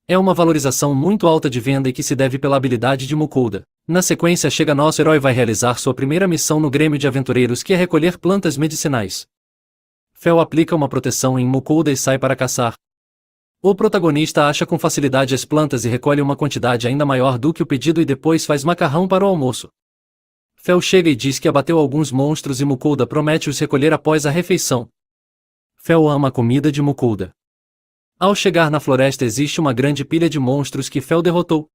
É uma valorização muito alta de venda e que se deve pela habilidade de Mukolda. Na sequência chega nosso herói vai realizar sua primeira missão no Grêmio de Aventureiros, que é recolher plantas medicinais. Fel aplica uma proteção em Mukolda e sai para caçar. O protagonista acha com facilidade as plantas e recolhe uma quantidade ainda maior do que o pedido e depois faz macarrão para o almoço. Fel chega e diz que abateu alguns monstros e Mukolda promete os recolher após a refeição. Fel ama a comida de Mukolda. Ao chegar na floresta existe uma grande pilha de monstros que Fel derrotou.